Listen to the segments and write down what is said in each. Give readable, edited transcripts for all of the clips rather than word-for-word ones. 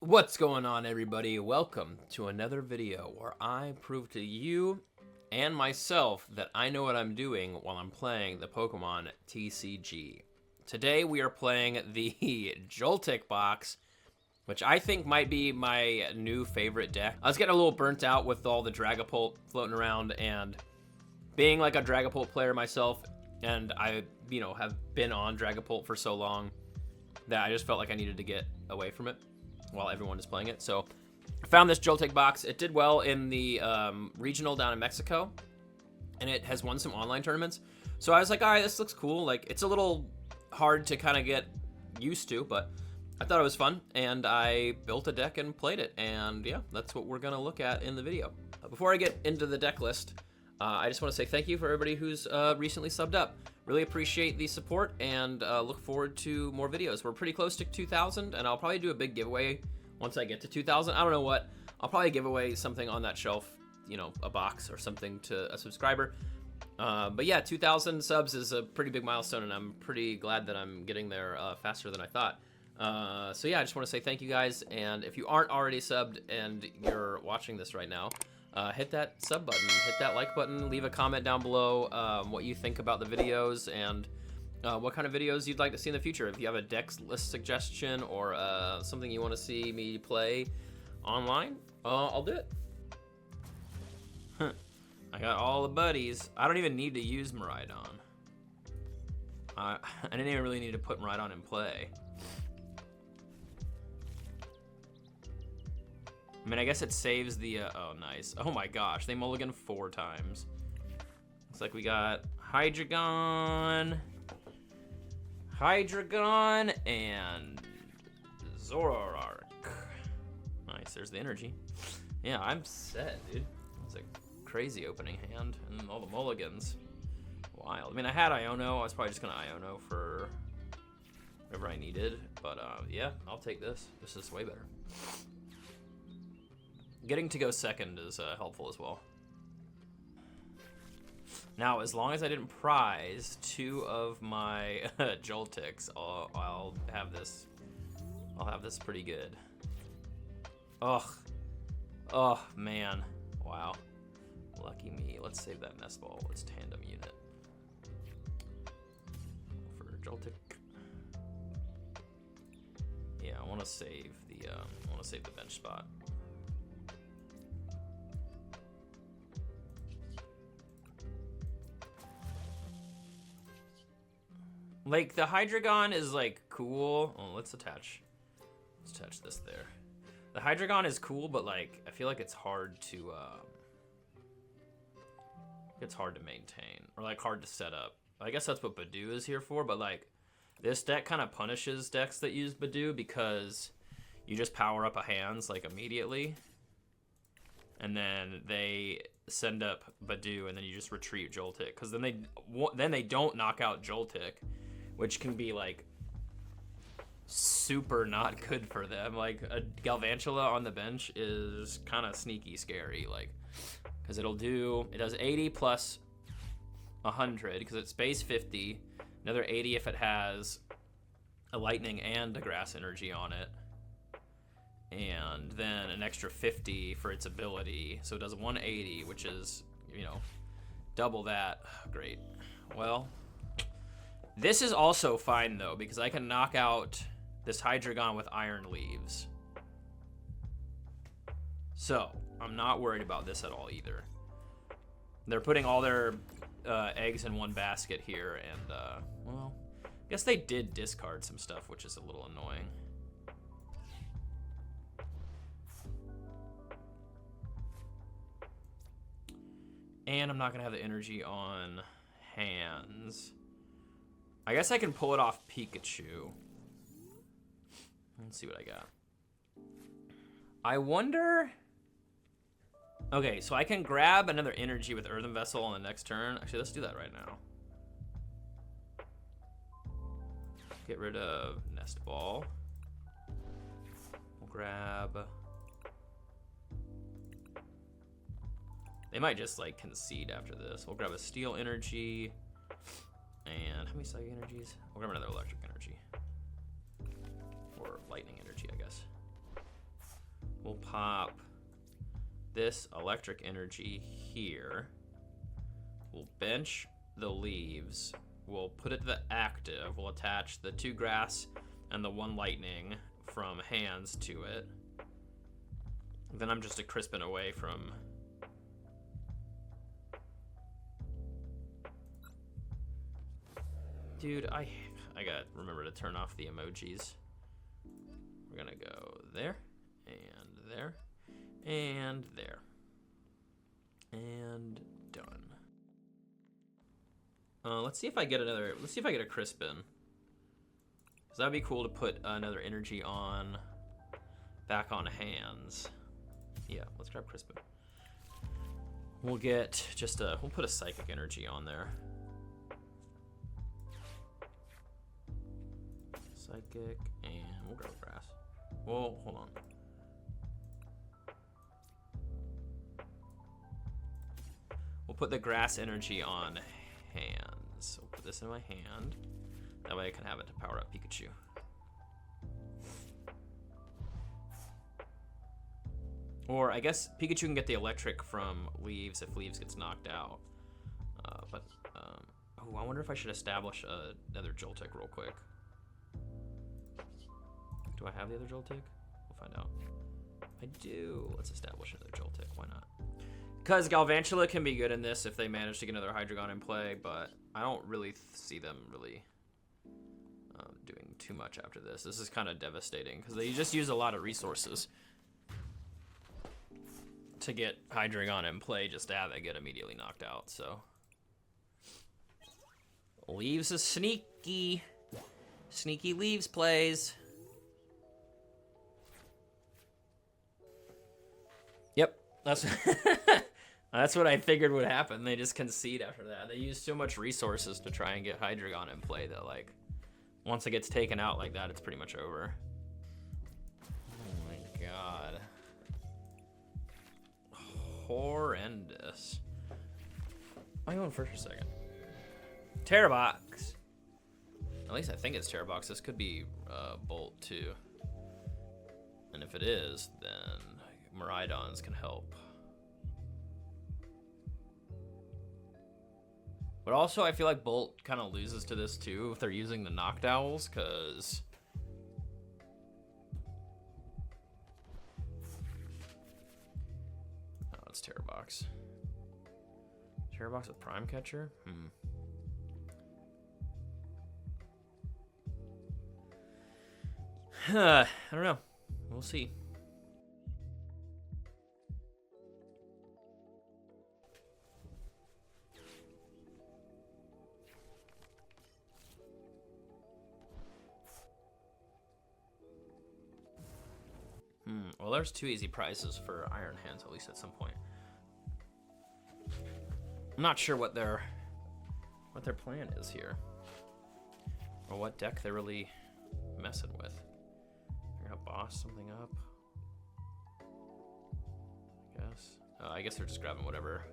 What's going on, everybody? Welcome to another video where I prove to you and myself that I know what I'm doing while I'm playing the Pokemon TCG. Today we are playing the Joltik box, which I think might be my new favorite deck. I was getting a little burnt out with all the Dragapult floating around, and being like a Dragapult player myself, and I, have been on Dragapult for so long that I just felt like I needed to get away from it while everyone is playing it. So I found this Joltik box. It did well in the regional down in Mexico, and it has won some online tournaments. So I was like, all right, this looks cool. Like, it's a little hard to kind of get used to, but I thought it was fun, and I built a deck and played it, and yeah, that's what we're gonna look at in the video. Before I get into the deck list, I just want to say thank you for everybody who's recently subbed up. Really appreciate the support, and look forward to more videos. We're pretty close to 2,000, and I'll probably do a big giveaway once I get to 2,000. I don't know what. I'll probably give away something on that shelf, a box or something to a subscriber. But yeah, 2,000 subs is a pretty big milestone, and I'm pretty glad that I'm getting there faster than I thought. So yeah, I just want to say thank you guys, and if you aren't already subbed and you're watching this right now, hit that sub button, hit that like button, leave a comment down below what you think about the videos, and what kind of videos you'd like to see in the future. If you have a deck list suggestion or something you want to see me play online, I'll do it. I got all the buddies. I don't even need to use Miraidon. I didn't even really need to put Miraidon in play. I mean, I guess it saves the, oh, nice. Oh my gosh, they mulligan 4 times. Looks like we got Hydreigon, and Zoroark. Nice, there's the energy. Yeah, I'm set, dude. It's a crazy opening hand, and all the mulligans. Wild. I mean, I had Iono. I was probably just gonna Iono for whatever I needed, but yeah, I'll take this. This is way better. Getting to go second is helpful as well. Now, as long as I didn't prize 2 of my Joltiks, I'll have this. I'll have this pretty good. Ugh. Oh man. Wow. Lucky me. Let's save that Nest Ball. Let's tandem unit for Joltik. Yeah, I want to save the bench spot. Like, the Hydreigon is, like, cool. Oh, let's attach this there. The Hydreigon is cool, but, like, I feel like it's hard to, maintain. Or, like, hard to set up. I guess that's what Badoo is here for, but, like, this deck kind of punishes decks that use Badoo because you just power up a hands, like, immediately. And then they send up Badoo, and then you just retreat Joltik. Because then they don't knock out Joltik, which can be, like, super not good for them. Like, a Galvantula on the bench is kind of sneaky scary, like, because it does 80 plus 100, because it's base 50, another 80 if it has a Lightning and a Grass Energy on it, and then an extra 50 for its ability, so it does 180, which is, double that. Great. Well, this is also fine, though, because I can knock out this Hydreigon with Iron Leaves. So, I'm not worried about this at all, either. They're putting all their eggs in one basket here, and, well, I guess they did discard some stuff, which is a little annoying. And I'm not going to have the energy on hands. I guess I can pull it off Pikachu. Let's see what I got. I wonder... Okay, so I can grab another energy with Earthen Vessel on the next turn. Actually, let's do that right now. Get rid of Nest Ball. We'll grab... They might just, like, concede after this. We'll grab a Steel Energy... And how many Psychic Energies? We'll grab another Electric Energy. Or Lightning Energy, I guess. We'll pop this electric energy here. We'll bench the leaves. We'll put it to the active. We'll attach the 2 grass and the 1 lightning from hands to it. Then I'm just a Crispin away from... Dude, I gotta remember to turn off the emojis. We're gonna go there, and there, and there. And done. Let's see if I get another, let's see if I get a Crispin. Cause that'd be cool to put another energy on, back on hands. Yeah, let's grab Crispin. We'll get just a, we'll put a Psychic Energy on there. Psychic, and we'll grab Grass. Whoa, hold on. We'll put the Grass Energy on hands. We'll put this in my hand. That way I can have it to power up Pikachu. Or I guess Pikachu can get the electric from Leaves if Leaves gets knocked out. Oh, I wonder if I should establish another Joltik real quick. Do I have the other Joltik? We'll find out. I do. Let's establish another Joltik. Why not? Because Galvantula can be good in this if they manage to get another Hydreigon in play, but I don't really see them really doing too much after this. This is kind of devastating because they just use a lot of resources to get Hydreigon in play just to have it get immediately knocked out. So Leaves is sneaky. Sneaky Leaves plays. Yep, that's that's what I figured would happen. They just concede after that. They use so much resources to try and get Hydreigon in play that, like, once it gets taken out like that, it's pretty much over. Oh my god. Horrendous. Am I going first or second? Terra box. At least I think it's Terra box. This could be Bolt too. And if it is, then Miraidons can help. But also, I feel like Bolt kind of loses to this too if they're using the Noctowls, because oh, it's Terra box. Terra box with Prime Catcher? I don't know. We'll see. Well, there's 2 easy prizes for Iron Hands, at least at some point. I'm not sure what their plan is here, or what deck they're really messing with. They're gonna boss something up, I guess. I guess they're just grabbing whatever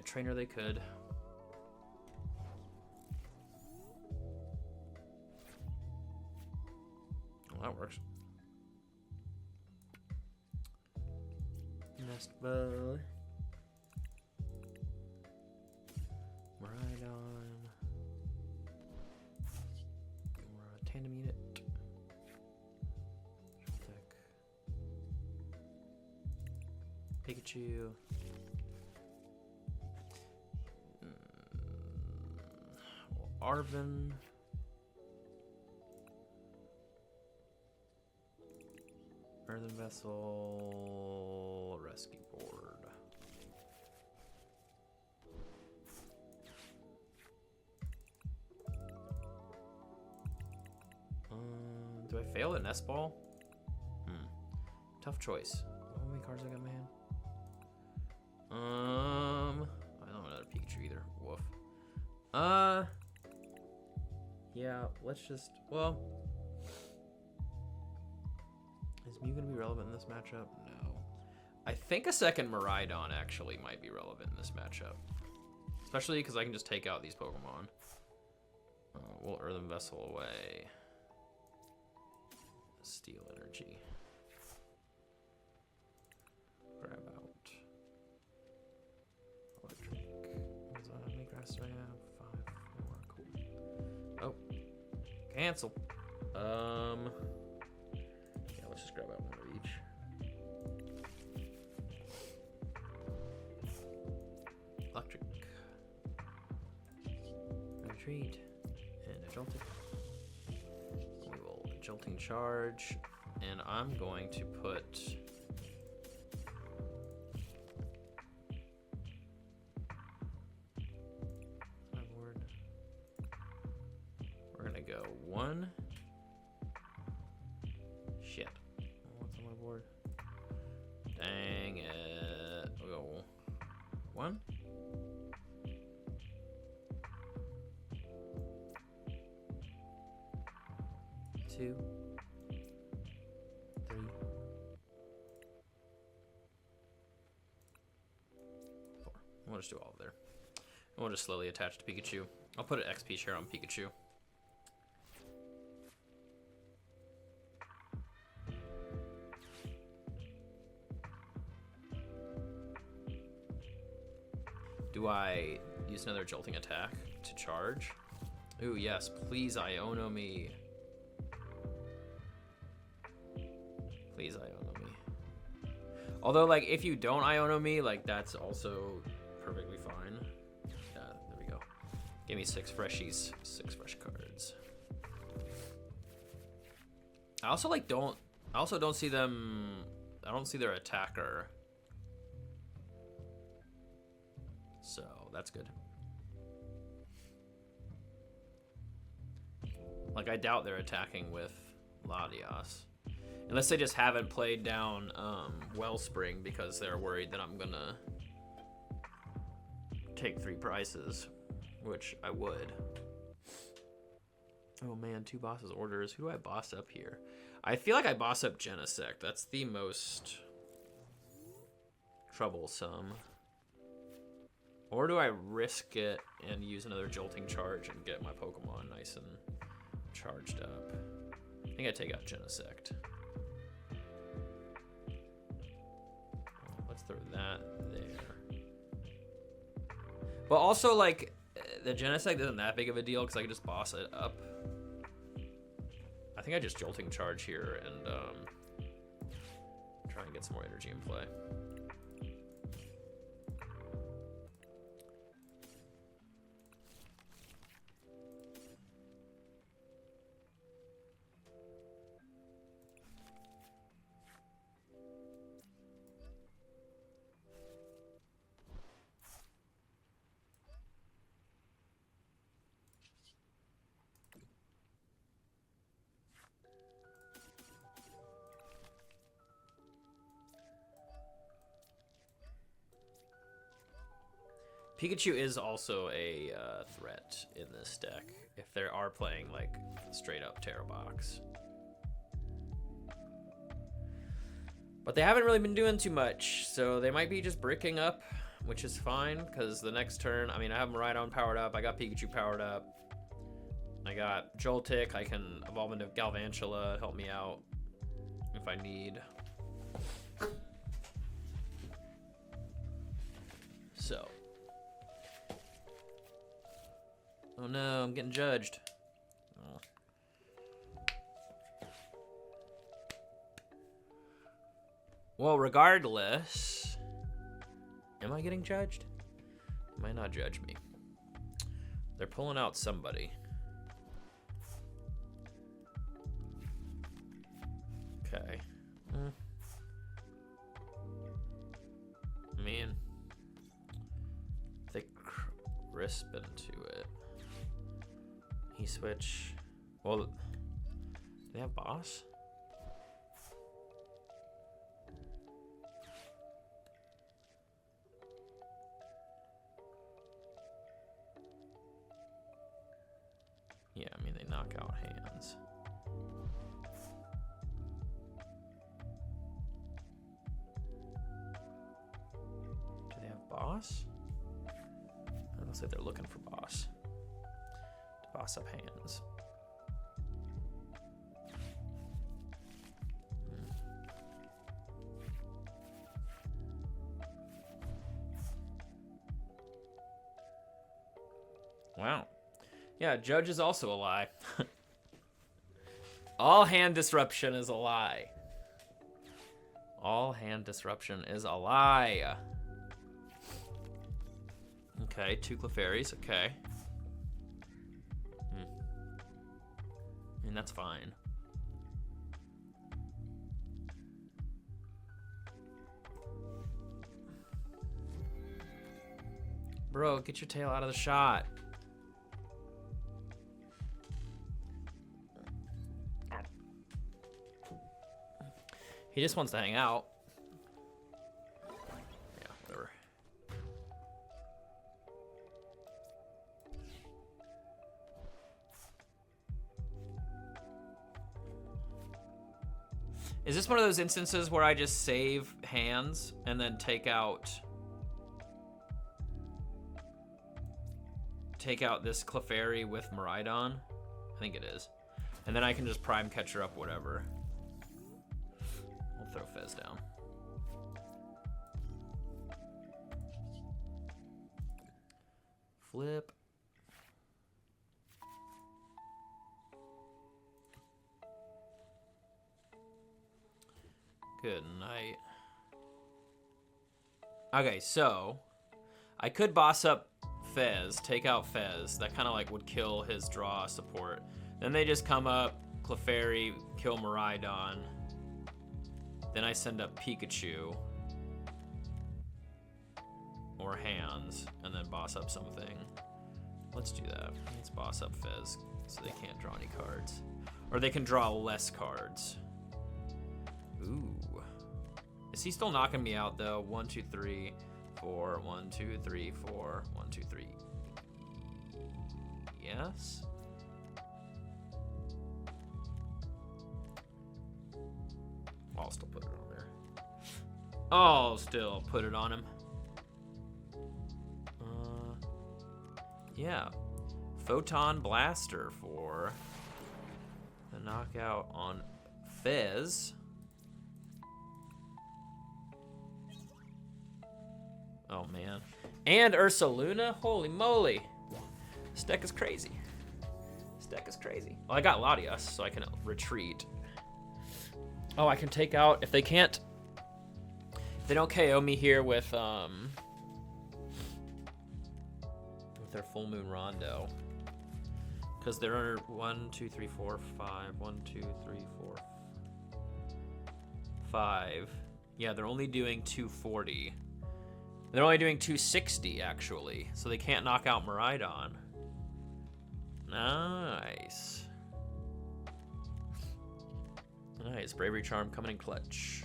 trainer they could. Well, that works. Nest Ball. Miraidon. Tandem unit. Joltik. Pikachu. Arven. Earthen Vessel, Rescue Board. Do I fail at Nest Ball? Tough choice. How many cards I got in my hand? I don't have another Pikachu either. Woof. Yeah, let's just, well, is Mew gonna be relevant in this matchup? No. I think a second Miraidon actually might be relevant in this matchup. Especially because I can just take out these Pokemon. We'll Earthen Vessel away. Steel Energy. Cancel. Yeah, let's just grab out one of each. Electric. Retreat. And a Joltic. We will Jolting Charge. And I'm going to put... my board. We're gonna go 1. Shit. What's on my board? Dang it. We'll go 1. 2. 3. 4. We'll just do all of there. And we'll just slowly attach to Pikachu. I'll put an XP share on Pikachu. Do I use another Jolting attack to charge? Ooh, yes, please Iono me. Please Iono me. Although, like, if you don't Iono me, like, that's also perfectly fine. Yeah, there we go. Give me 6 freshies, 6 fresh cards. I also, like, don't see them, I don't see their attacker. So, that's good. Like, I doubt they're attacking with Latias. Unless they just haven't played down Wellspring because they're worried that I'm gonna take 3 prizes, which I would. Oh man, 2 bosses orders. Who do I boss up here? I feel like I boss up Genesect. That's the most troublesome. Or do I risk it and use another Jolting Charge and get my Pokemon nice and charged up? I think I take out Genesect. Let's throw that there. But also, like, the Genesect isn't that big of a deal because I can just boss it up. I think I just Jolting Charge here and try and get some more energy in play. Pikachu is also a threat in this deck if they are playing like straight up Terra box. But they haven't really been doing too much, so they might be just bricking up, which is fine because the next turn, I mean, I have Miraidon powered up, I got Pikachu powered up, I got Joltik, I can evolve into Galvantula, help me out if I need. So. Oh no, I'm getting judged. Oh. Well, regardless, am I getting judged? You might not judge me. They're pulling out somebody. Okay. I mean, they crisp into it. He switch. Well, do they have boss? Yeah, I mean, they knock out hands. Do they have boss? It looks like they're looking for boss. Boss up hands. Wow. Yeah, judge is also a lie. All hand disruption is a lie. All hand disruption is a lie. Okay, 2 Clefairies, okay. I mean, that's fine. Bro, get your tail out of the shot. He just wants to hang out. Yeah, whatever. Is this one of those instances where I just save hands and then take out this Clefairy with Miraidon? I think it is. And then I can just Prime Catcher up whatever. I'll throw Fez down. Flip. Good night. Okay, so I could boss up Fez, take out Fez. That kind of like would kill his draw support. Then they just come up, Clefairy, kill Miraidon. Then I send up Pikachu or hands, and then boss up something. Let's do that. Let's boss up Fez so they can't draw any cards. Or they can draw less cards. Ooh. Is he still knocking me out though? 1, 2, 3, 4. 1, 2, 3, 4. 1, 2, 3. Yes. I'll still put it on there. I'll still put it on him. Yeah. Photon Blaster for the knockout on Fez. Oh man. And Ursaluna? Holy moly. This deck is crazy. This deck is crazy. Well, I got Latias, so I can retreat. Oh, I can take out, if they can't, if they don't KO me here with their Full Moon Rondo. Because they're 1, 2, 3, 4, 5. 1, 2, 3, 4, 5. Yeah, they're only doing 240. They're only doing 260, actually. So they can't knock out Miraidon. Nice. Nice. Bravery Charm coming in clutch.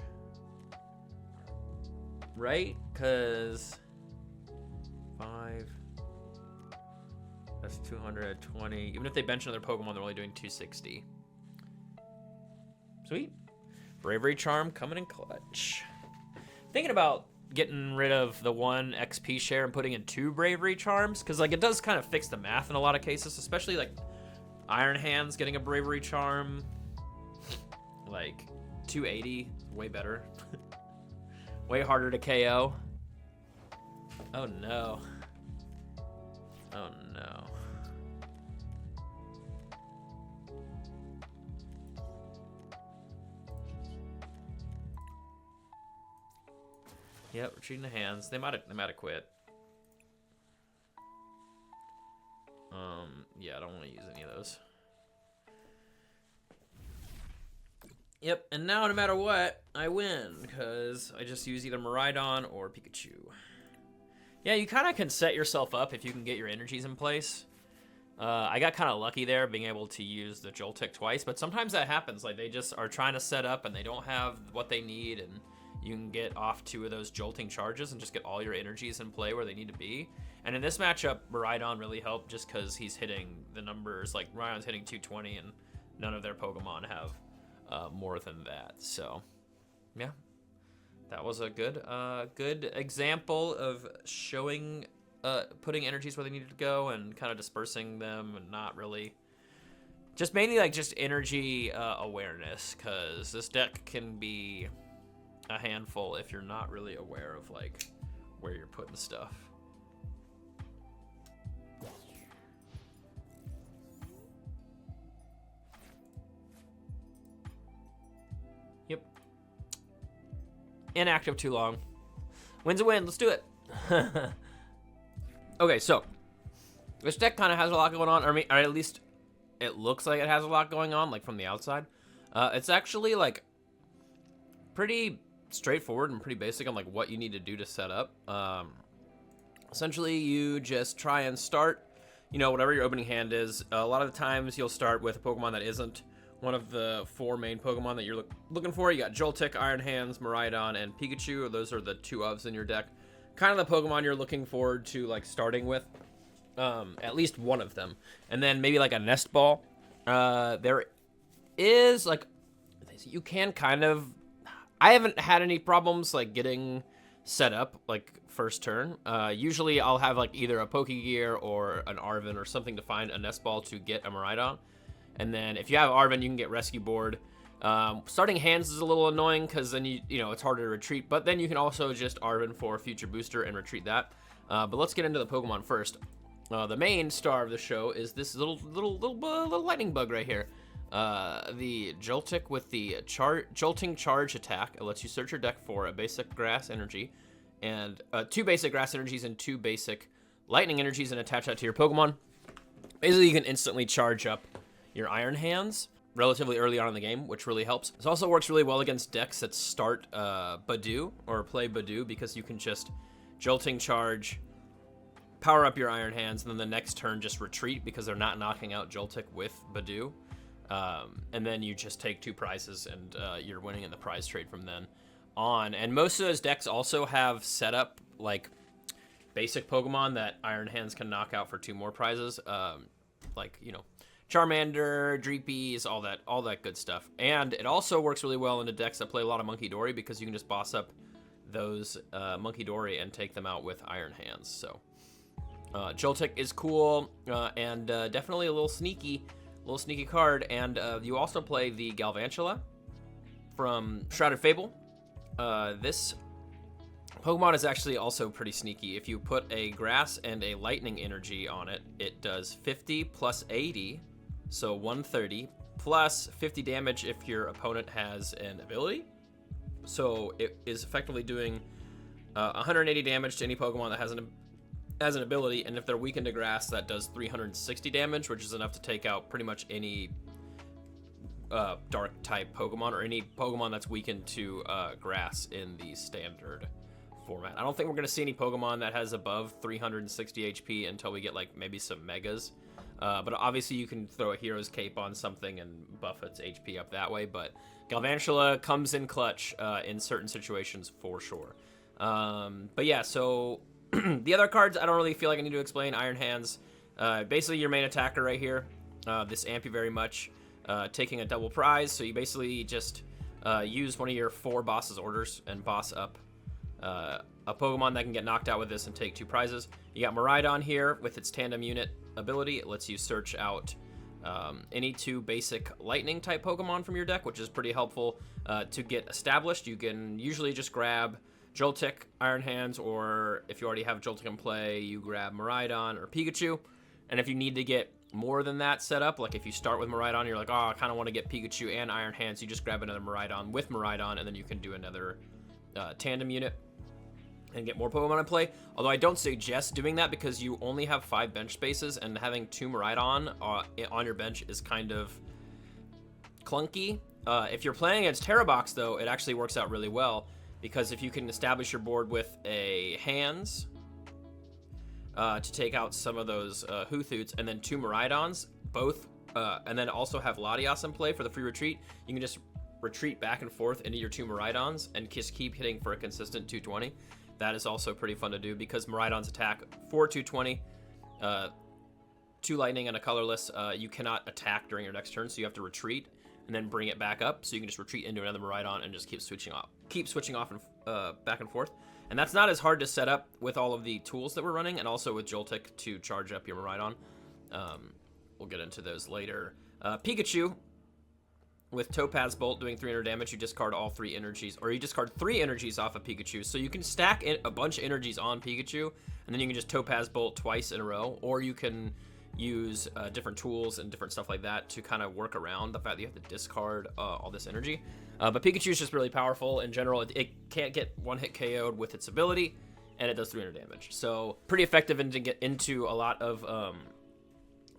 Right? Because 5. That's 220. Even if they bench another Pokemon, they're only doing 260. Sweet. Bravery Charm coming in clutch. Thinking about getting rid of the 1 XP share and putting in 2 Bravery Charms, because like it does kind of fix the math in a lot of cases, especially like Iron Hands getting a Bravery Charm, like 280, way better. Way harder to KO. Oh no. Oh no. Yep, retreating the hands. They might have quit. Yeah, I don't want to use any of those. Yep, and now no matter what, I win, because I just use either Miraidon or Pikachu. Yeah, you kind of can set yourself up if you can get your energies in place. I got kind of lucky there being able to use the Joltik twice, but sometimes that happens. Like, they just are trying to set up and they don't have what they need, and you can get off 2 of those jolting charges and just get all your energies in play where they need to be. And in this matchup, Miraidon really helped just because he's hitting the numbers. Like, Miraidon's hitting 220, and none of their Pokemon have more than that. So, yeah. That was a good example of showing, putting energies where they needed to go and kind of dispersing them and not really... Just mainly, like, just energy awareness, because this deck can be a handful if you're not really aware of, like, where you're putting stuff. Yep. Inactive too long. Win's a win. Let's do it. Okay, so this deck kind of has a lot going on, or at least it looks like it has a lot going on, like from the outside. It's actually like pretty straightforward and pretty basic on like what you need to do to set up. Essentially, you just try and start, you know, whatever your opening hand is. A lot of the times you'll start with a Pokemon that isn't one of the 4 main Pokemon that you're looking for. You got Joltik, Iron Hands, Miraidon, and Pikachu. Those are the 2 ofs in your deck. Kind of the Pokemon you're looking forward to like starting with. At least one of them. And then maybe like a Nest Ball. There is like, you can kind of, I haven't had any problems like getting set up like first turn. Usually I'll have like either a Pokégear or an Arven or something to find a Nest Ball to get a Miraidon. And then if you have Arven, you can get Rescue Board. Starting hands is a little annoying because then you know it's harder to retreat, but then you can also just Arven for future booster and retreat that. But let's get into the Pokemon first. The main star of the show is this little lightning bug right here. The Joltik with the Jolting Charge attack. It lets you search your deck for a basic Grass Energy and 2 basic Grass Energies and 2 basic Lightning Energies and attach that to your Pokemon. Basically, you can instantly charge up your Iron Hands relatively early on in the game, which really helps. This also works really well against decks that start Badoo or play Badoo because you can just Jolting Charge, power up your Iron Hands, and then the next turn just retreat because they're not knocking out Joltik with Badoo. And then you just take 2 prizes and you're winning in the prize trade from then on. And most of those decks also have set up like basic Pokemon that Iron Hands can knock out for 2 more prizes. Like, you know, Charmander, Dreepies, all that good stuff. And it also works really well into decks that play a lot of Monkey Dory because you can just boss up those Monkey Dory and take them out with Iron Hands. So Joltik is cool and definitely a little sneaky card. And you also play the Galvantula from Shrouded Fable. This Pokemon is actually also pretty sneaky. If you put a Grass and a Lightning Energy on it, it does 50 plus 80, so 130, plus 50 damage if your opponent has an ability. So it is effectively doing 180 damage to any Pokemon that has an ability, and if they're weakened to Grass, that does 360 damage, which is enough to take out pretty much any Dark type Pokemon or any Pokemon that's weakened to Grass in the standard format. I don't think we're going to see any Pokemon that has above 360 HP until we get like maybe some Megas. But obviously you can throw a Hero's Cape on something and buff its HP up that way. But Galvantula comes in clutch in certain situations for sure. But yeah, so the other cards I don't really feel like I need to explain. Iron Hands, basically your main attacker right here. This amp you very much, taking a double prize. So you basically just use one of your 4 boss's orders and boss up a Pokemon that can get knocked out with this and take 2 prizes. You got Miraidon here with its tandem unit ability. It lets you search out any 2 basic lightning type Pokemon from your deck, which is pretty helpful to get established. You can usually just grab Joltik, Iron Hands, or if you already have Joltik in play, you grab Miraidon or Pikachu. And if you need to get more than that set up, like if you start with Miraidon, you're like, oh, I kind of want to get Pikachu and Iron Hands, you just grab another Miraidon with Miraidon, and then you can do another tandem unit and get more Pokemon in play. Although I don't suggest doing that because you only have 5 bench spaces, and having 2 Miraidon on your bench is kind of clunky. If you're playing against Terra Box, though, it actually works out really well because if you can establish your board with a Hands to take out some of those Hoothoots and then 2 Miraidons, both, and then also have Latias in play for the free retreat, you can just retreat back and forth into your 2 Miraidons and just keep hitting for a consistent 220. That is also pretty fun to do because Miraidon's attack for 220, 2 lightning and a colorless, you cannot attack during your next turn, so you have to retreat and then bring it back up, so you can just retreat into another Miraidon and just keep switching off and back and forth. And that's not as hard to set up with all of the tools that we're running, and also with Joltik to charge up your Miraidon. We'll get into those later. Pikachu with Topaz Bolt doing 300 damage, you discard all 3 energies, or you discard 3 energies off of Pikachu. So you can stack a bunch of energies on Pikachu, and then you can just Topaz Bolt twice in a row, or you can use different tools and different stuff like that to kind of work around the fact that you have to discard all this energy. But Pikachu is just really powerful in general. It can't get one-hit KO'd with its ability, and it does 300 damage. So pretty effective and to get into a lot of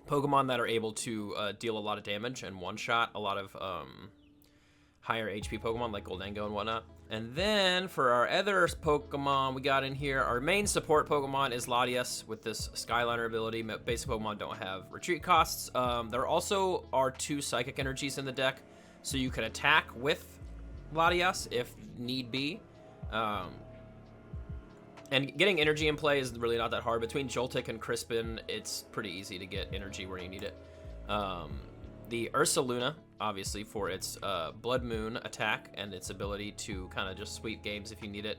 Pokemon that are able to deal a lot of damage and one-shot a lot of higher HP Pokemon like Goldengo and whatnot. And then for our other Pokemon we got in here, our main support Pokemon is Latias with this Skyliner ability. Basic Pokemon don't have retreat costs. There also are 2 Psychic Energies in the deck, so you can attack with Latias if need be. And getting energy in play is really not that hard. Between Joltik and Crispin, it's pretty easy to get energy where you need it. The Ursaluna, obviously, for its Bloodmoon attack and its ability to kind of just sweep games if you need it.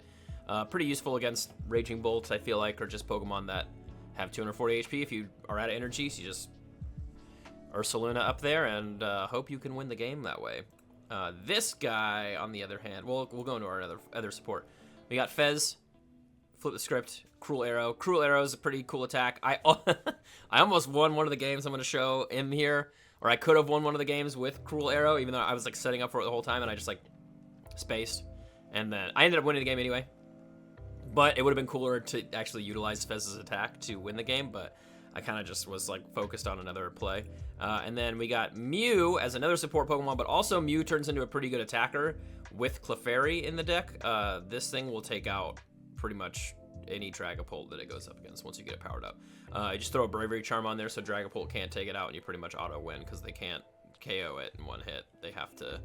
Pretty useful against Raging Bolts, I feel like, or just Pokemon that have 240 HP. If you are out of energy, so you just Ursaluna up there and hope you can win the game that way. This guy, on the other hand, we'll go into our other support. We got Fez. Flip the script. Cruel Arrow. Cruel Arrow is a pretty cool attack. I almost won one of the games I'm going to show in here. Or I could have won one of the games with Cruel Arrow, even though I was like setting up for it the whole time and I just like spaced. And then I ended up winning the game anyway. But it would have been cooler to actually utilize Fez's attack to win the game, but I kind of just was like focused on another play. And then we got Mew as another support Pokemon, but also Mew turns into a pretty good attacker with Clefairy in the deck. This thing will take out pretty much any Dragapult that it goes up against once you get it powered up. You just throw a Bravery Charm on there so Dragapult can't take it out, and you pretty much auto win because they can't KO it in one hit. They have to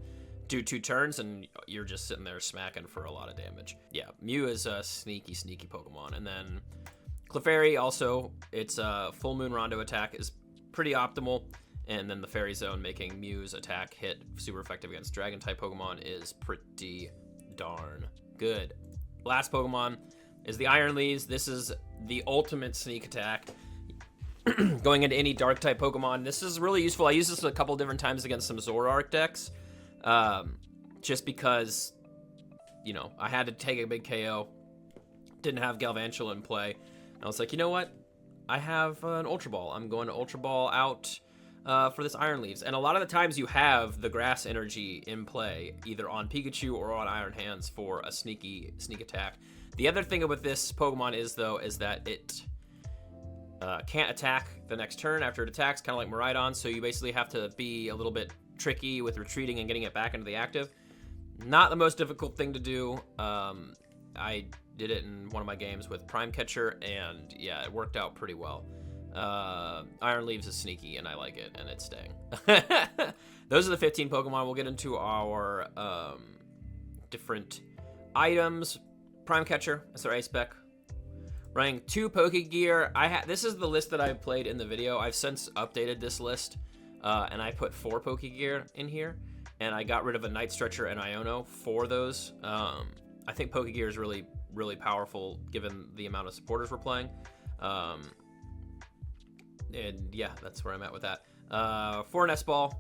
do 2 turns, and you're just sitting there smacking for a lot of damage. Yeah, Mew is a sneaky Pokemon. And then Clefairy also, its Full Moon Rondo attack is pretty optimal, and then the Fairy Zone making Mew's attack hit super effective against Dragon-type Pokemon is pretty darn good. Last Pokemon is the Iron Leaves. This is the ultimate sneak attack. Going into any Dark-type Pokemon, this is really useful. I used this a couple different times against some Zoroark decks, just because, you know, I had to take a big KO. Didn't have Galvantula in play. I was like, you know what? I have an Ultra Ball. I'm going to Ultra Ball out for this Iron Leaves. And a lot of the times you have the Grass Energy in play, either on Pikachu or on Iron Hands for a sneak attack. The other thing with this Pokemon is that it can't attack the next turn after it attacks, kind of like Miraidon, so you basically have to be a little bit tricky with retreating and getting it back into the active. Not the most difficult thing to do. I did it in one of my games with Prime Catcher, and yeah, it worked out pretty well. Iron Leaves is sneaky, and I like it, and it's staying. Those are the 15 Pokemon. We'll get into our different items. Prime Catcher, that's our Ace Spec. Running 2 Pokégear. This is the list that I played in the video. I've since updated this list, and I put 4 Pokégear in here, and I got rid of a Night Stretcher and Iono for those. I think Pokégear is really, really powerful given the amount of supporters we're playing. And yeah, that's where I'm at with that. 4 Nest Ball,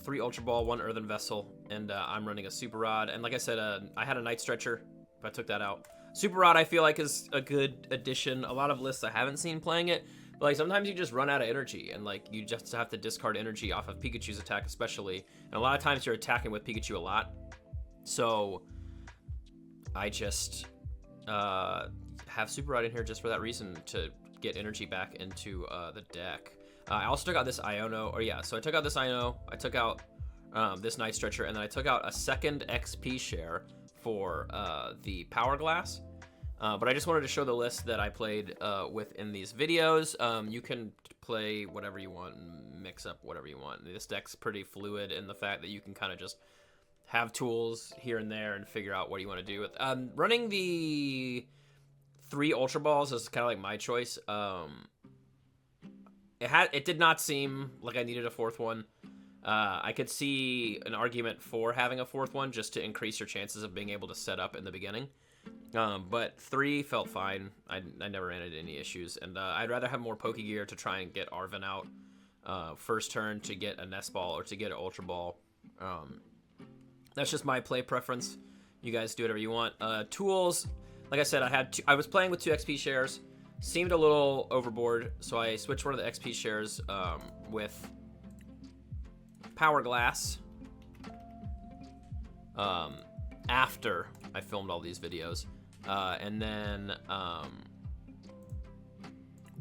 3 Ultra Ball, 1 Earthen Vessel, and I'm running a Super Rod. And like I said, I had a Night Stretcher, if I took that out. Super Rod I feel like is a good addition. A lot of lists I haven't seen playing it, but like sometimes you just run out of energy, and like you just have to discard energy off of Pikachu's attack especially. And a lot of times you're attacking with Pikachu a lot. So I just have Super Rod in here just for that reason, to get energy back into the deck. I also took out this Iono, or yeah, so I took out this Iono, I took out this Night Stretcher, and then I took out a second XP share for the Powerglass. But I just wanted to show the list that I played with in these videos. You can play whatever you want and mix up whatever you want. This deck's pretty fluid in the fact that you can kind of just have tools here and there and figure out what you want to do with. Running the 3 Ultra Balls is kind of like my choice. It did not seem like I needed a 4th one. I could see an argument for having a 4th one just to increase your chances of being able to set up in the beginning. But 3 felt fine. I never ran into any issues, and I'd rather have more Pokégear to try and get Arven out first turn to get a Nest Ball or to get an Ultra Ball. That's just my play preference. You guys do whatever you want. Tools, like I said, I was playing with 2 XP shares. seemed a little overboard, so I switched one of the XP shares with Powerglass after I filmed all these videos. And then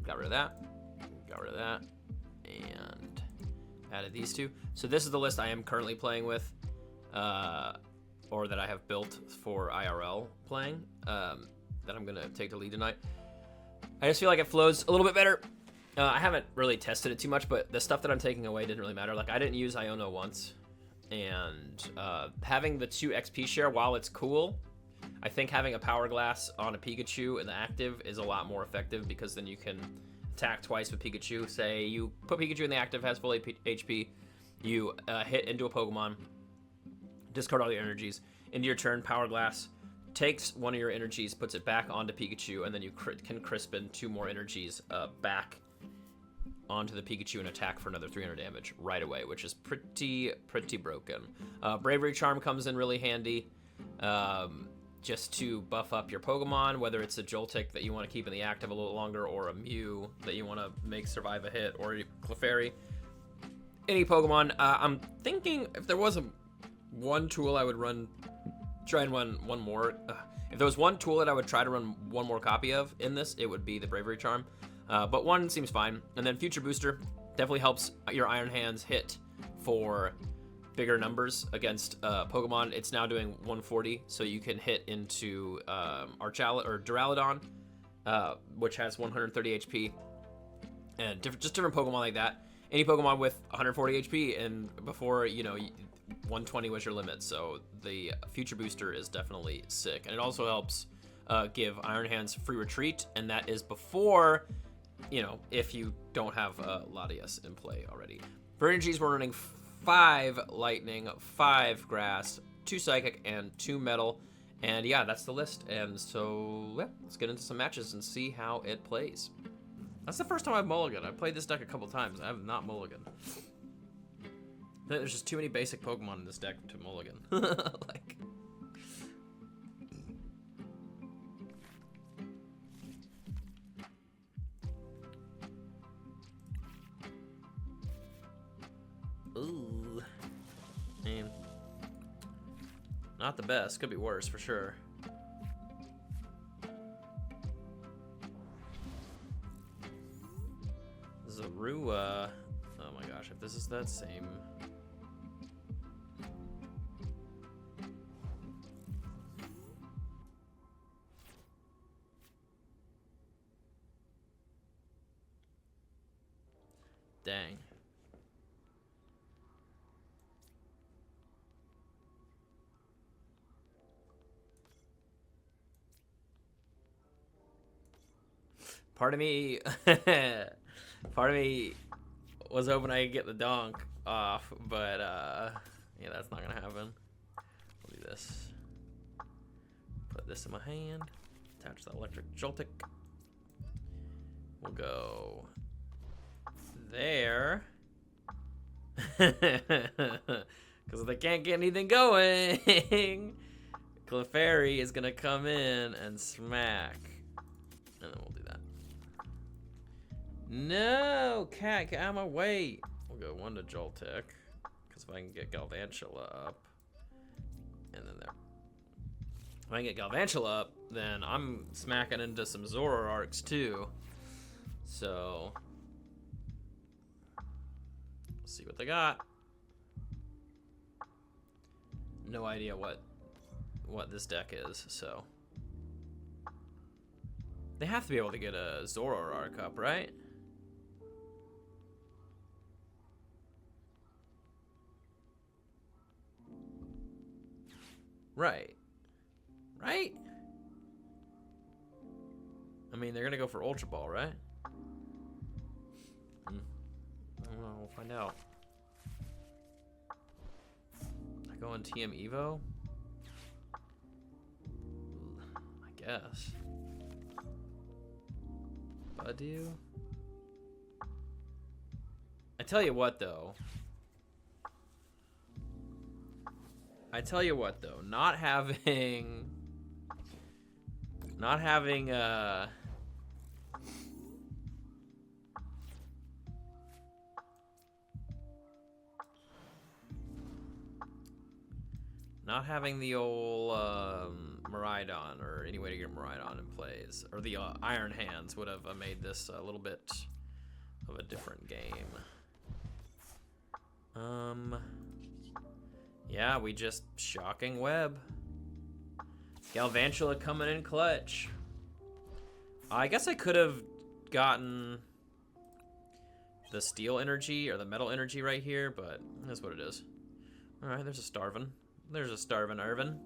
got rid of that, and added these two. So this is the list I am currently playing with, or that I have built for IRL playing, that I'm gonna take to lead tonight. I just feel like it flows a little bit better. I haven't really tested it too much, but the stuff that I'm taking away didn't really matter. Like, I didn't use Iono once, and having the 2 XP share, while it's cool, I think having a Powerglass on a Pikachu in the active is a lot more effective, because then you can attack twice with Pikachu. Say you put Pikachu in the active, has full HP, you hit into a Pokemon, discard all your energies. Into your turn, Powerglass takes one of your energies, puts it back onto Pikachu, and then you can Crispin 2 more energies back onto the Pikachu and attack for another 300 damage right away, which is pretty broken. Bravery Charm comes in really handy, just to buff up your Pokemon, whether it's a Joltik that you want to keep in the active a little longer, or a Mew that you want to make survive a hit, or Clefairy. Any Pokemon. I'm thinking if there was one tool I would try and run one more. If there was one tool that I would try to run one more copy of in this, it would be the Bravery Charm. But one seems fine. And then Future Booster definitely helps your Iron Hands hit for bigger numbers against Pokemon. It's now doing 140, so you can hit into Duraludon, which has 130 HP, and just different Pokemon like that. Any Pokemon with 140 HP, and before, 120 was your limit, so the Future Booster is definitely sick. And it also helps give Iron Hands free retreat, and that is before, if you don't have Latias in play already. For energies, we're running 5 Lightning, 5 Grass, 2 Psychic, and 2 Metal. And yeah, that's the list. And so, yeah, let's get into some matches and see how it plays. That's the first time I've mulliganed. I've played this deck a couple times. I have not mulliganed. There's just too many basic Pokemon in this deck to mulligan. Like... Ooh. Man. Not the best. Could be worse for sure. Zorua. Oh my gosh, if this is that same... Dang. Part of me was hoping I could get the donk off, but yeah, that's not gonna happen. We'll do this. Put this in my hand. Attach the electric Joltik. We'll go there. Because they can't get anything going. Clefairy is gonna come in and smack. And then we'll do that. No, cat, get out of my way. We'll go 1 to Joltik, because if I can get Galvantula up, and then there. If I can get Galvantula up, then I'm smacking into some Zoroarks too. So, let's see what they got. No idea what this deck is, so. They have to be able to get a Zoroark up, right? Right. Right? I mean, they're gonna go for Ultra Ball, right? I don't know, we'll find out. I go on TM Evo? I guess. Budew? I tell you what, though. Not having Not having the old Miraidon or any way to get Miraidon in plays, or the Iron Hands would have made this a little bit of a different game. Yeah, we just shocking web. Galvantula coming in clutch. I guess I could have gotten the steel energy or the metal energy right here, but that's what it is. All right, there's a Starvin. There's a Starvin Arven.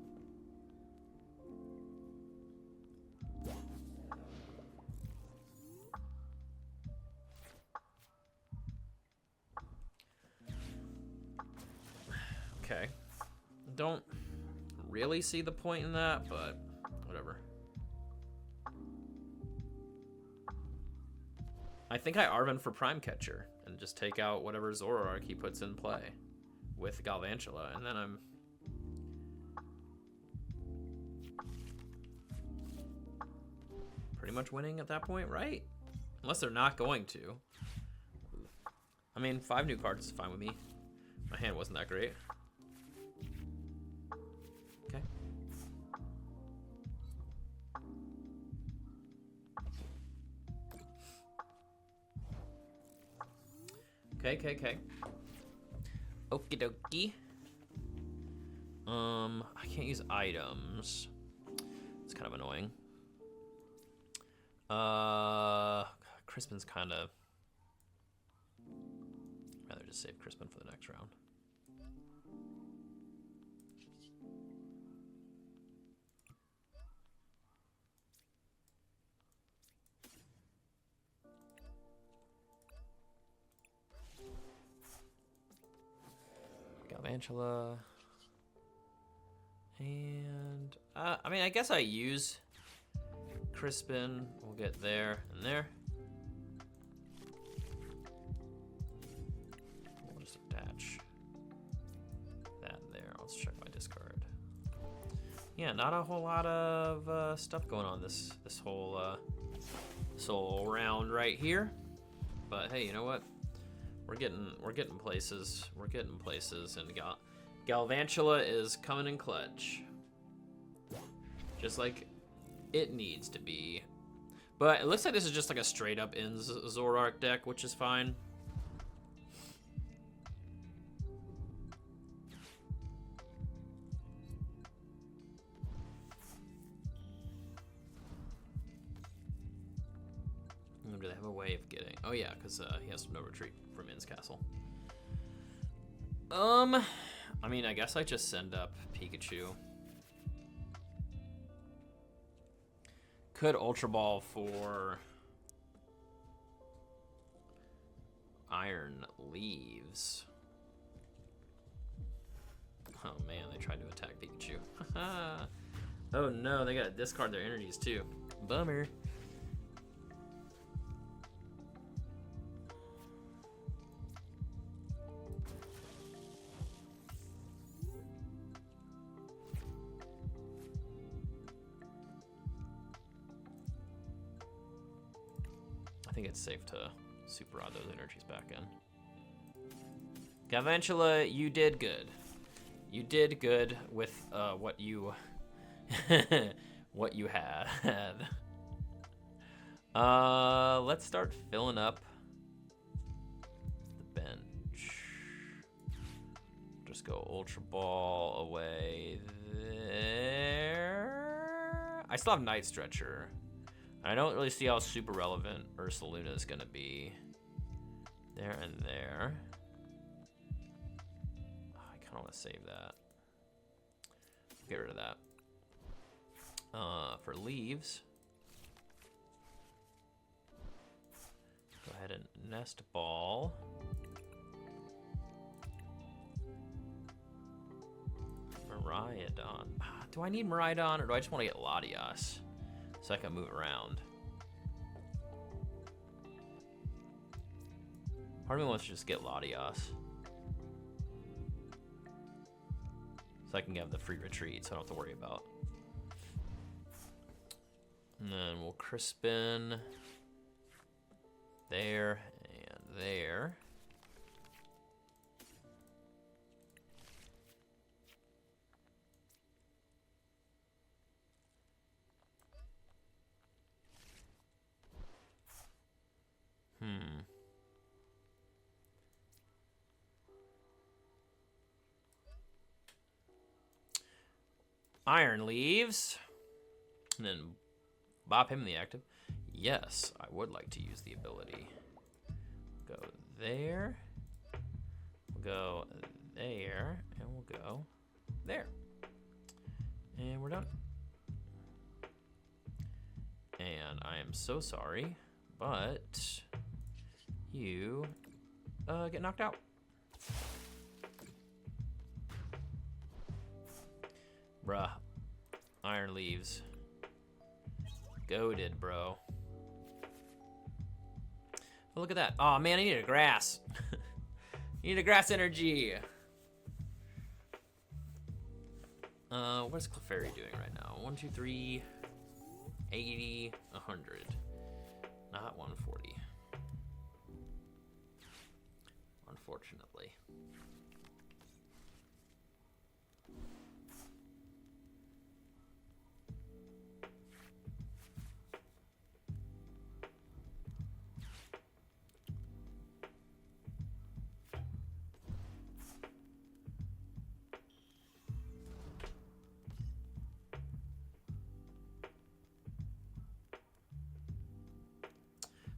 Okay. Don't really see the point in that, but whatever. I think I Arven for Prime Catcher and just take out whatever Zoroark he puts in play with Galvantula, and then I'm pretty much winning at that point, right? Unless they're not going to. I mean, 5 new cards is fine with me. My hand wasn't that great. Okay. Okay. Okie dokie. I can't use items. It's kind of annoying. Crispin's kind of... rather just save Crispin for the next round. Galvantula. And I mean, I guess I use Crispin. We'll get there and there. We'll just attach that there. Let's check my discard. Yeah, not a whole lot of stuff going on this whole round right here. But hey, you know what? We're getting places. We're getting places, and Galvantula is coming in clutch, just like it needs to be. But it looks like this is just like a straight up in Zoroark deck, which is fine. Do they have a way of getting? Oh yeah, because he has no retreat from Inn's Castle. I mean, I guess I just send up Pikachu. Could Ultra Ball for Iron Leaves. Oh man, they tried to attack Pikachu. Oh no, they gotta discard their energies too. Bummer. I think it's safe to super rod those energies back in. Galvantula, you did good. You did good with what you what you had. Let's start filling up the bench. Just go Ultra Ball away there. I still have Night Stretcher. I don't really see how super relevant Ursaluna is gonna be. There and there. Oh, I kind of want to save that. Get rid of that. For leaves, go ahead and Nest Ball. Miraidon. Do I need Miraidon, or do I just want to get Latias so I can move around? Part of me wants to just get Latias so I can have the free retreat, so I don't have to worry about. And then we'll Crispin there and there. Iron Leaves. And then bop him in the active. Yes, I would like to use the ability. Go there. We'll go there. And we'll go there. And we're done. And I am so sorry, but you get knocked out. Bruh. Iron Leaves. Goated, bro. Oh, look at that. Oh man, I need a grass. I need a grass energy. What's Clefairy doing right now? 1, 2, 3, 80, 100. Not 140. Unfortunately.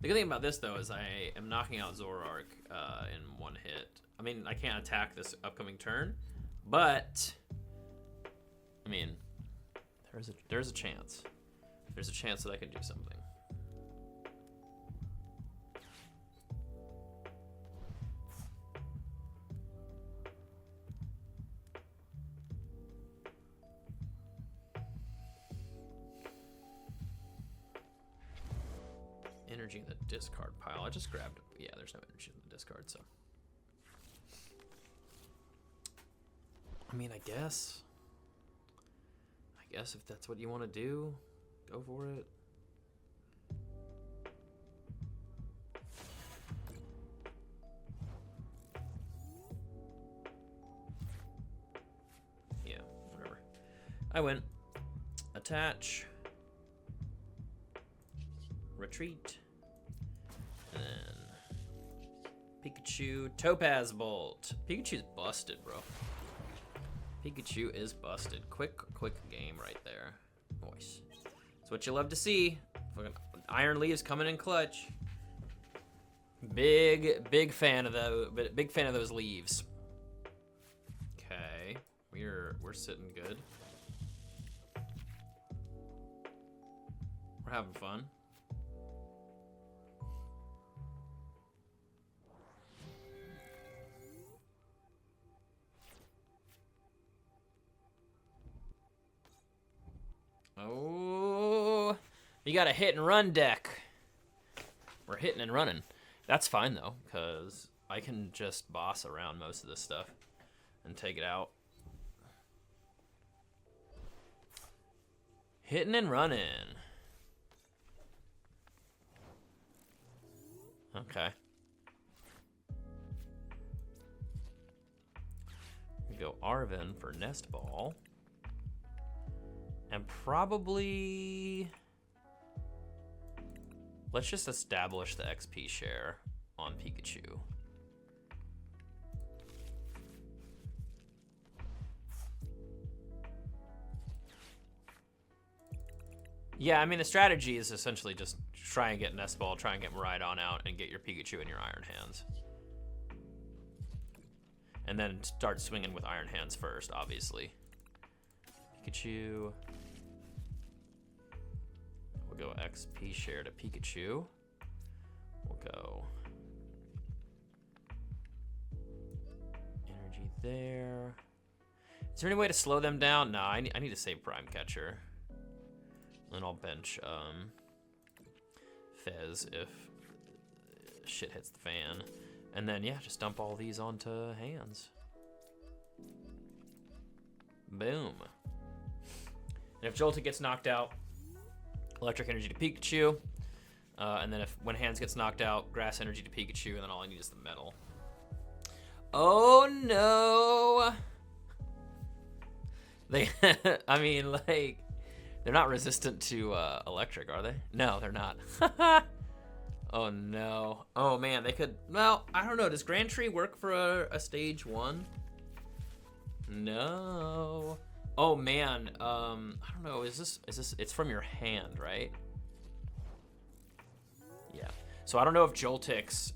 The good thing about this, though, is I am knocking out Zoroark in one hit. I mean, I can't attack this upcoming turn, but I mean, there's a chance. There's a chance that I can do something. Energy in the discard pile. I just grabbed, yeah, there's no energy in the discard, so. I mean, I guess if that's what you want to do, go for it. Yeah, whatever. I win. Attach. Retreat. And then Pikachu, Topaz Bolt. Pikachu's busted, bro. Pikachu is busted. Quick game right there. Nice. That's what you love to see. Fucking Iron Leaves coming in clutch. Big fan of those leaves. Okay, we're sitting good. We're having fun. Oh, you got a hit and run deck. We're hitting and running. That's fine though, because I can just boss around most of this stuff and take it out. Hitting and running. Okay. We go Arven for Nest Ball. And probably, let's just establish the XP share on Pikachu. Yeah, I mean, the strategy is essentially just try and get Nest Ball, try and get Miraidon out, and get your Pikachu in your Iron Hands. And then start swinging with Iron Hands first, obviously. Pikachu. We'll go XP share to Pikachu. We'll go energy there. Is there any way to slow them down? No, I need to save Prime Catcher. And I'll bench Fez if shit hits the fan. And then, yeah, just dump all these onto hands. Boom. And if Joltik gets knocked out, Electric Energy to Pikachu. And then when hands gets knocked out, Grass Energy to Pikachu, and then all I need is the Metal. Oh no! They, I mean, like, they're not resistant to electric, are they? No, they're not. Oh no. Oh man, they could, well, I don't know. Does Grand Tree work for a stage 1? No. Oh man, I don't know. Is this? It's from your hand, right? Yeah. So I don't know if Joltik's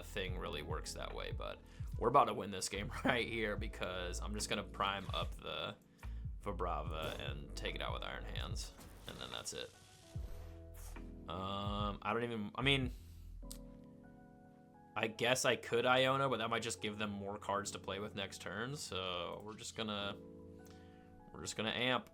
thing really works that way, but we're about to win this game right here because I'm just gonna prime up the Vibrava and take it out with Iron Hands, and then that's it. I mean, I guess I could Iona, but that might just give them more cards to play with next turn. So we're just gonna amp.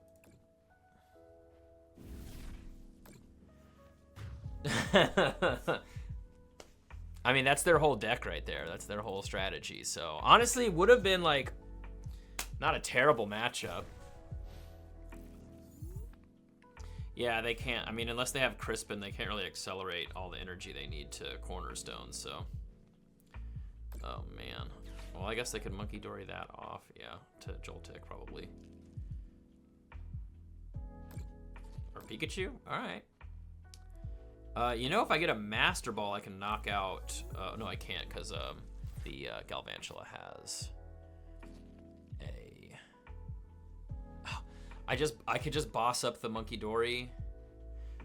I mean, that's their whole deck right there. That's their whole strategy. So honestly, would have been like not a terrible matchup. Yeah, they can't. I mean, unless they have Crispin, they can't really accelerate all the energy they need to Cornerstone. So, oh man. Well, I guess they could Monkey Dory that off. Yeah, to Joltik probably. Or Pikachu. All right. You know, if I get a Master Ball, I can knock out. No, I can't because the Galvantula has a. I could just boss up the Monkey Dory.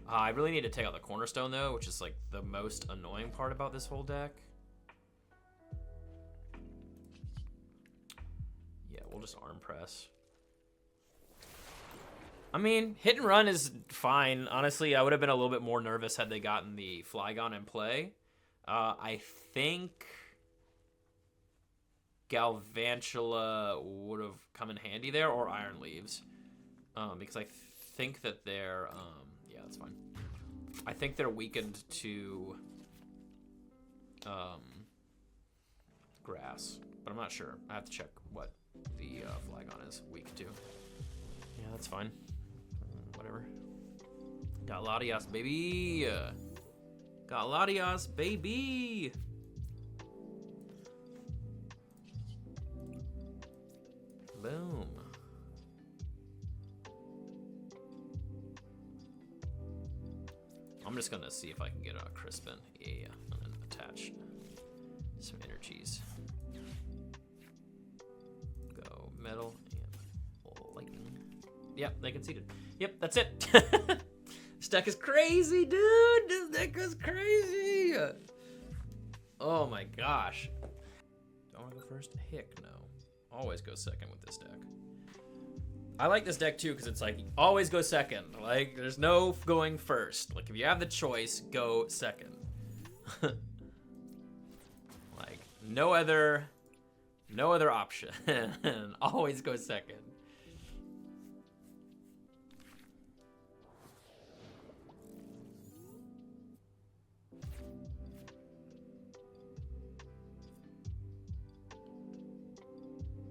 I really need to take out the Cornerstone though, which is like the most annoying part about this whole deck. Yeah, we'll just Arm Press. I mean, Hit and Run is fine. Honestly, I would have been a little bit more nervous had they gotten the Flygon in play. I think Galvantula would have come in handy there, or Iron Leaves. Because I think that they're, yeah, that's fine. I think they're weakened to Grass, but I'm not sure. I have to check what the Flygon is weak to. Yeah, that's fine. Whatever. Got Latias, baby! Got Latias, baby! Boom. I'm just gonna see if I can get a Crispin. Yeah, and then attach some energies. Go Metal and Lightning. Yep, they conceded. Yep, that's it. This deck is crazy, dude. This deck is crazy. Oh my gosh. Do I want to go first? Heck no. Always go second with this deck. I like this deck too because it's like always go second. Like there's no going first. Like if you have the choice, go second. Like no other option. Always go second.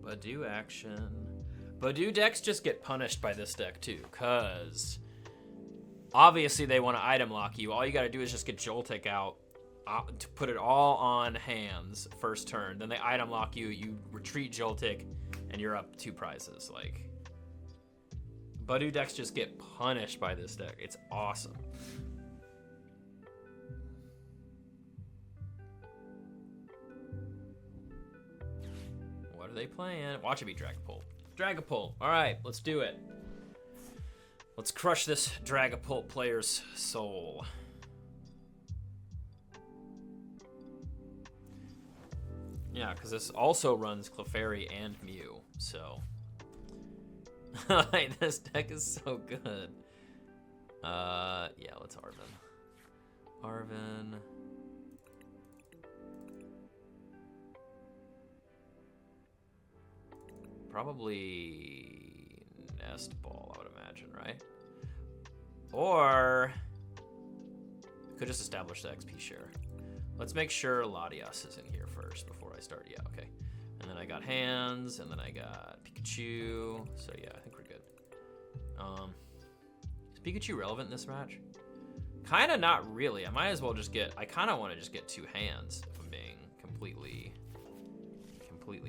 Badu action. Badu decks just get punished by this deck too, because obviously they want to item lock you. All you got to do is just get Joltik out to put it all on hands first turn. Then they item lock you, you retreat Joltik, and you're up 2 prizes. Like, Badu decks just get punished by this deck. It's awesome. What are they playing? Watch it be Dragapult. Dragapult. All right, let's do it. Let's crush this Dragapult player's soul. Yeah, because this also runs Clefairy and Mew, so this deck is so good. Yeah, let's Arven. Arven. Probably Nest Ball, I would imagine, right? Or could just establish the XP share. Let's make sure Latias is in here first before I start. Yeah, okay. And then I got hands, and then I got Pikachu. So yeah, I think we're good. Is Pikachu relevant in this match? Kind of not really. I might as well just get, I kind of want to just get 2 hands if I'm being completely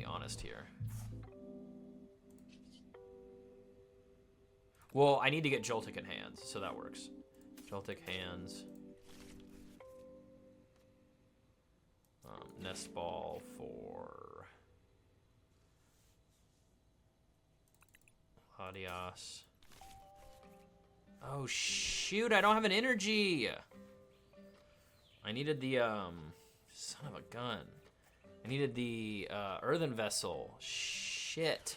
honest here. Well, I need to get Joltik in hands, so that works. Joltik hands. Nest Ball for Latias. Oh shoot, I don't have an energy. I needed the son of a gun. I needed the Earthen Vessel. Shit.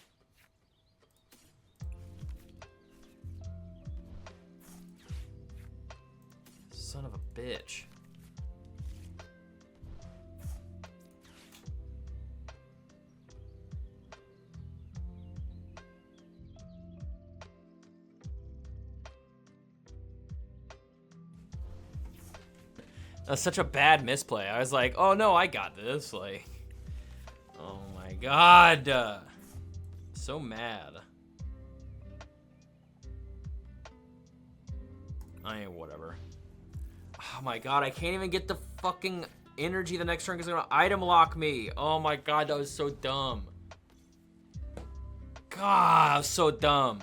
Son of a bitch. That's such a bad misplay. I was like, oh no, I got this. Like, oh my god. So mad. I ain't whatever. Oh my god, I can't even get the fucking energy the next turn because they're gonna item lock me. Oh my god, that was so dumb. God, that was so dumb.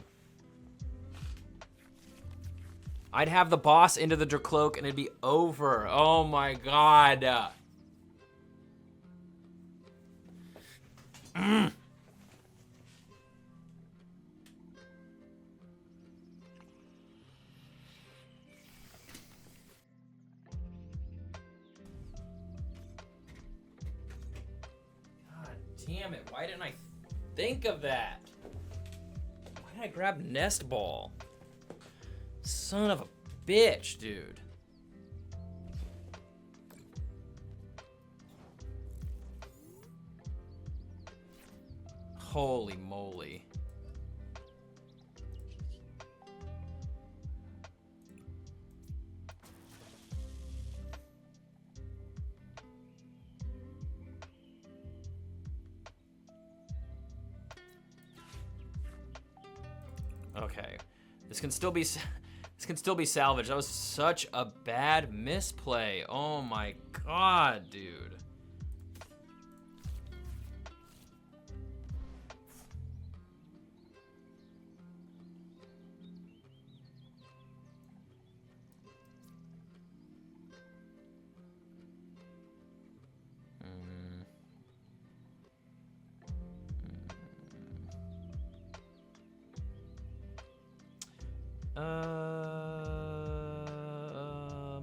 I'd have the boss into the Dracloak and it'd be over. Oh my god. Mm. God damn it. Why didn't I think of that? Why did I grab Nest Ball? Son of a bitch, dude. Holy moly. Okay. This can still be salvaged. That was such a bad misplay. Oh my god, dude.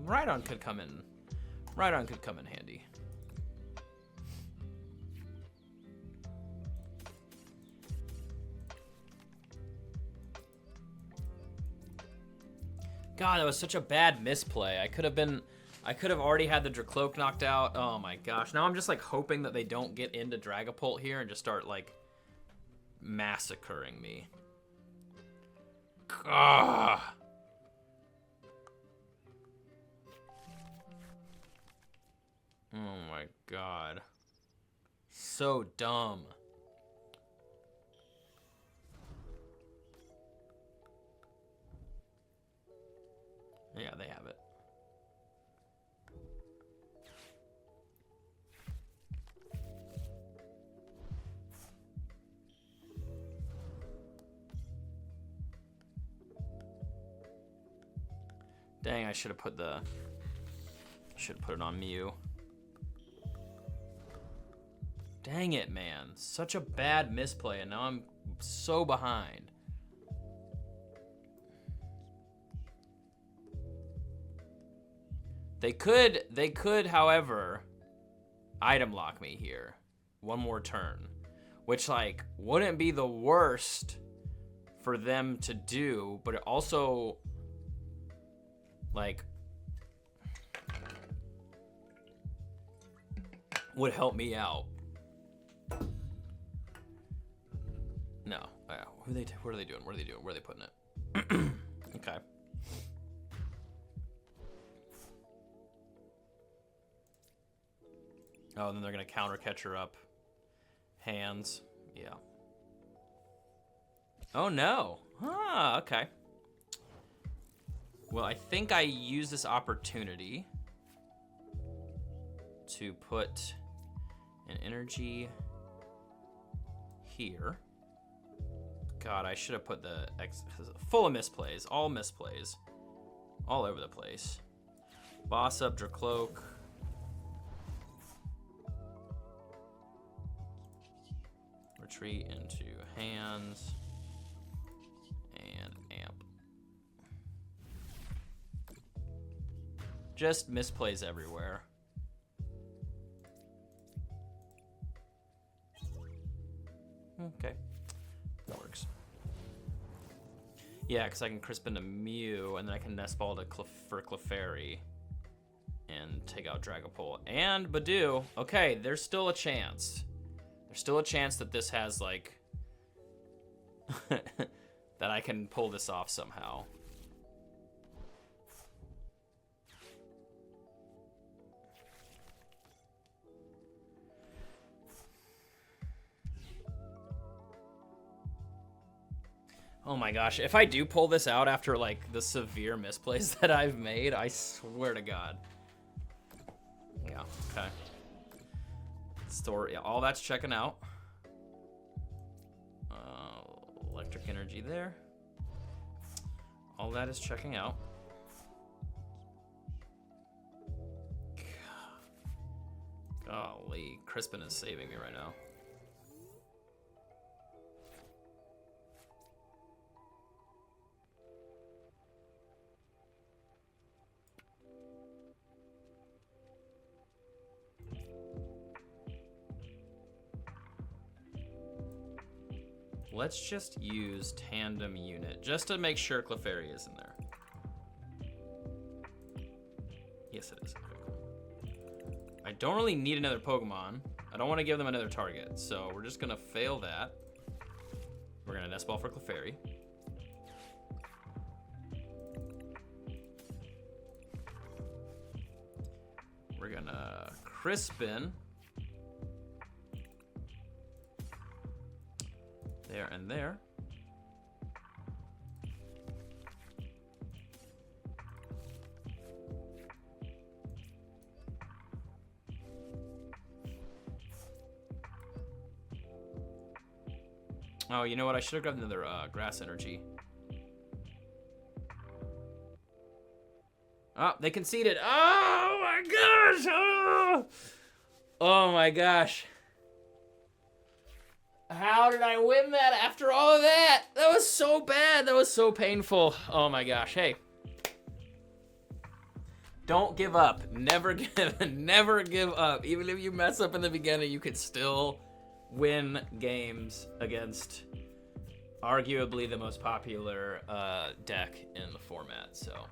Miraidon could come in. Miraidon could come in handy. God, that was such a bad misplay. I could have already had the Dracloak knocked out. Oh my gosh. Now I'm just like hoping that they don't get into Dragapult here and just start like massacring me. Ugh. Oh my god. So dumb. Yeah, they have it. Dang, I should have put it on Mew. Dang it, man. Such a bad misplay, and now I'm so behind. They could, however, item lock me here. One more turn. Which, like, wouldn't be the worst for them to do, but it also, like, would help me out. No. What are they doing? What are they doing? Where are they putting it? Okay. Oh, and then they're going to counter catcher up. Hands. Yeah. Oh, no. Ah, okay. Well, I think I use this opportunity to put an energy here. God, I should have put the full of misplays. All misplays. All over the place. Boss up, Dracloak. Retreat into hands. Just misplays everywhere. Okay, that works. Yeah, because I can Crispin a Mew, and then I can Nest Ball to for Clefairy, and take out Dragapult and Badoo. Okay, there's still a chance. There's still a chance that this has, like, that I can pull this off somehow. Oh my gosh, if I do pull this out after, like, the severe misplays that I've made, I swear to God. Yeah, okay. Yeah, all that's checking out. Electric energy there. All that is checking out. Golly, Crispin is saving me right now. Let's just use Tandem Unit, just to make sure Clefairy is in there. Yes, it is. Okay, cool. I don't really need another Pokemon. I don't want to give them another target, so we're just gonna fail that. We're gonna Nest Ball for Clefairy. We're gonna Crispin. There and there. Oh, you know what? I should have grabbed another Grass Energy. Oh, they conceded. Oh my gosh! Oh my gosh. How did I win that after all of that? That was so bad. That was so painful. Oh my gosh. Hey. Don't give up. Never give up. Even if you mess up in the beginning, you could still win games against arguably the most popular deck in the format. So,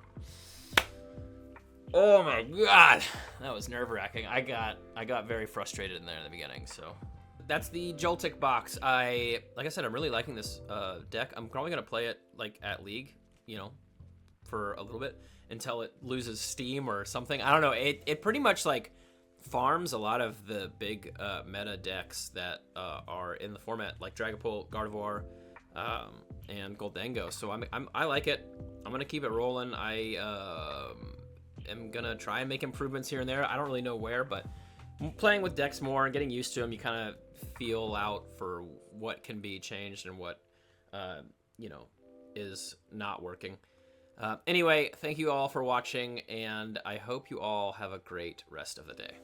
oh my God, that was nerve-wracking. I got very frustrated in there in the beginning. So that's the Joltik box. Like I said, I'm really liking this deck. I'm probably gonna play it like at League, you know, for a little bit until it loses steam or something. I don't know. It pretty much like farms a lot of the big meta decks that are in the format, like Dragapult, Gardevoir, and Goldengo. So I like it. I'm gonna keep it rolling. I am gonna try and make improvements here and there. I don't really know where, but playing with decks more and getting used to them, you kind of feel out for what can be changed and what you know, is not working. Anyway, thank you all for watching, and I hope you all have a great rest of the day.